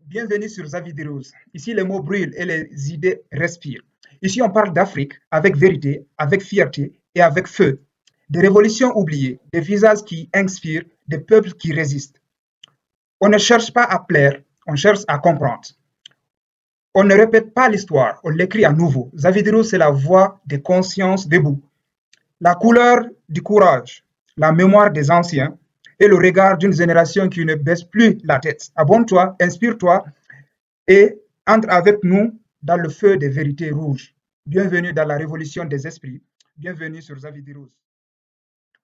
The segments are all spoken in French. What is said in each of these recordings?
Bienvenue sur Zavidirous. Ici, les mots brûlent et les idées respirent. Ici, on parle d'Afrique avec vérité, avec fierté et avec feu. Des révolutions oubliées, des visages qui inspirent, des peuples qui résistent. On ne cherche pas à plaire, on cherche à comprendre. On ne répète pas l'histoire, on l'écrit à nouveau. Zavidirous, c'est la voix des consciences debout, la couleur du courage, la mémoire des anciens et le regard d'une génération qui ne baisse plus la tête. Abonne-toi, inspire-toi et entre avec nous dans le feu des vérités rouges. Bienvenue dans la révolution des esprits. Bienvenue sur Zavidirous.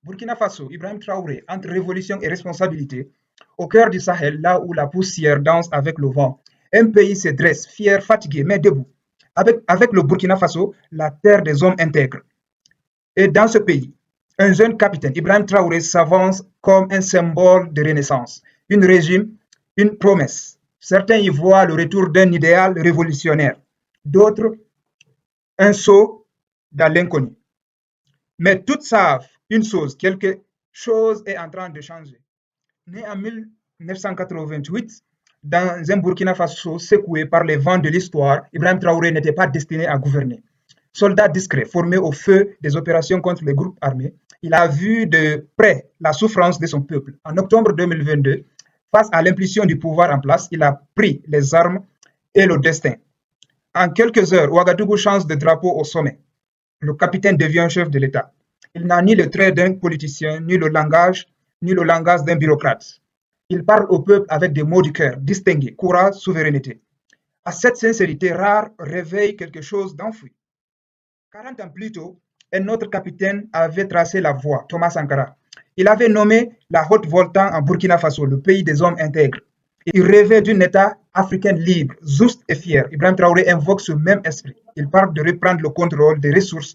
Burkina Faso, Ibrahim Traoré, entre révolution et responsabilité, au cœur du Sahel, là où la poussière danse avec le vent. Un pays se dresse, fier, fatigué, mais debout. Avec le Burkina Faso, la terre des hommes intègres. Et dans ce pays, un jeune capitaine, Ibrahim Traoré, s'avance comme un symbole de renaissance, une régime, une promesse. Certains y voient le retour d'un idéal révolutionnaire, d'autres un saut dans l'inconnu. Mais toutes savent une chose, quelque chose est en train de changer. Né en 1988, dans un Burkina Faso secoué par les vents de l'histoire, Ibrahim Traoré n'était pas destiné à gouverner. Soldat discret, formé au feu des opérations contre les groupes armés, il a vu de près la souffrance de son peuple. En octobre 2022, face à l'impulsion du pouvoir en place, il a pris les armes et le destin. En quelques heures, Ouagadougou change de drapeau au sommet. Le capitaine devient chef de l'État. Il n'a ni le trait d'un politicien, ni le langage d'un bureaucrate. Il parle au peuple avec des mots du cœur, distingués, courage, souveraineté. À cette sincérité rare réveille quelque chose d'enfoui. 40 ans plus tôt, un autre capitaine avait tracé la voie, Thomas Sankara. Il avait nommé la Haute-Volta en Burkina Faso, le pays des hommes intègres. Il rêvait d'un État africain libre, juste et fier. Ibrahim Traoré invoque ce même esprit. Il parle de reprendre le contrôle des ressources,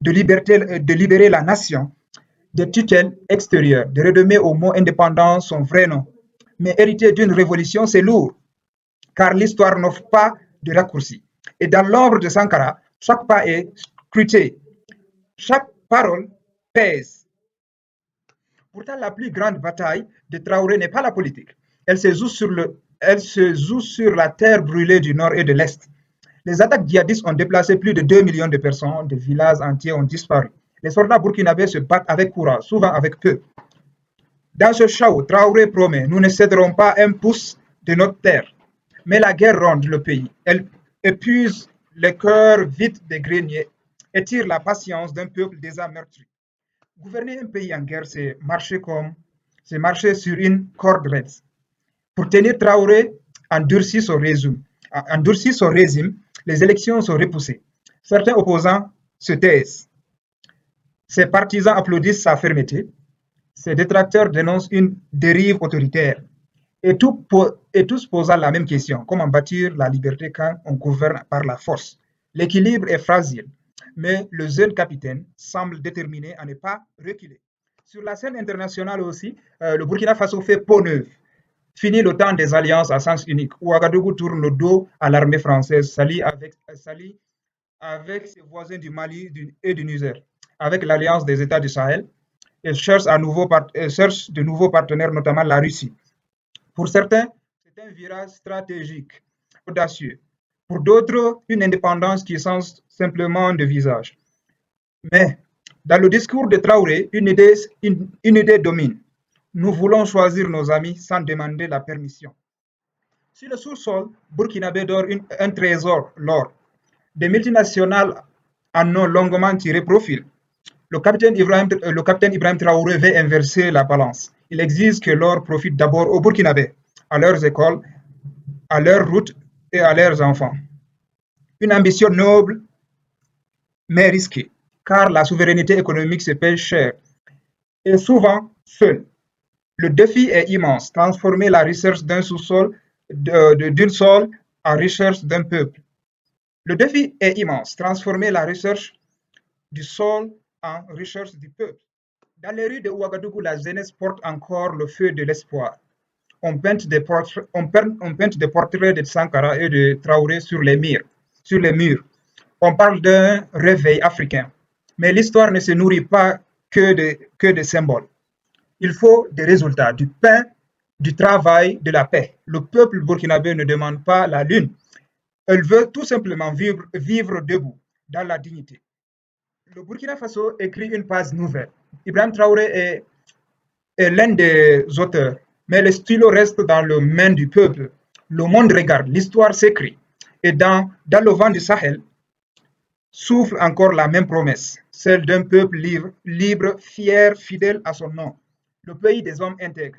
de libérer la nation des tutelles extérieures, de redonner au mot indépendant son vrai nom. Mais hériter d'une révolution, c'est lourd, car l'histoire n'offre pas de raccourci. Et dans l'ombre de Sankara, chaque pas est scruté, chaque parole pèse. Pourtant, la plus grande bataille de Traoré n'est pas la politique. Elle se joue sur la terre brûlée du nord et de l'est. Les attaques djihadistes ont déplacé plus de 2 millions de personnes, des villages entiers ont disparu. Les soldats burkinabés se battent avec courage, souvent avec peu. Dans ce chaos, Traoré promet, nous ne céderons pas un pouce de notre terre. Mais la guerre ronde le pays. Elle épuise les cœurs vides des greniers et tire la patience d'un peuple déjà meurtri. Gouverner un pays en guerre, c'est marcher sur une corde raide. Pour tenir Traoré endurci son régime, les élections sont repoussées. Certains opposants se taisent. Ses partisans applaudissent sa fermeté. Ses détracteurs dénoncent une dérive autoritaire. Et tous posant la même question, comment bâtir la liberté quand on gouverne par la force? L'équilibre est fragile, mais le jeune capitaine semble déterminé à ne pas reculer. Sur la scène internationale aussi, le Burkina Faso fait peau neuve. Fini le temps des alliances à sens unique. Ouagadougou tourne le dos à l'armée française, s'allie avec ses voisins du Mali et du Niger, avec l'alliance des États du Sahel, et cherche de nouveaux partenaires, notamment la Russie. Pour certains, c'est un virage stratégique, audacieux. Pour d'autres, une indépendance qui change simplement de visage. Mais dans le discours de Traoré, une idée domine. Nous voulons choisir nos amis sans demander la permission. Sur le sous-sol, burkinabé dort un trésor, l'or. Des multinationales en ont longuement tiré profit. Le capitaine Ibrahim Traoré veut inverser la balance. Il exige que l'or profite d'abord aux Burkinabés, à leurs écoles, à leurs routes et à leurs enfants. Une ambition noble mais risquée, car la souveraineté économique se paye cher et souvent seule. Le défi est immense, transformer la recherche d'un sous-sol, d'une sol en recherche d'un peuple. Le défi est immense, transformer la recherche du sol en recherche du peuple. Dans les rues de Ouagadougou, la jeunesse porte encore le feu de l'espoir. On peinte des portraits de Sankara et de Traoré sur les murs. Sur les murs. On parle d'un réveil africain. Mais l'histoire ne se nourrit pas que de symboles. Il faut des résultats, du pain du travail, de la paix. Le peuple burkinabé ne demande pas la lune. Elle veut tout simplement vivre debout, dans la dignité. Le Burkina Faso écrit une page nouvelle. Ibrahim Traoré est l'un des auteurs, mais le stylo reste dans les mains du peuple. Le monde regarde, l'histoire s'écrit. Et dans le vent du Sahel, souffle encore la même promesse, celle d'un peuple libre, fier, fidèle à son nom, le pays des hommes intègres.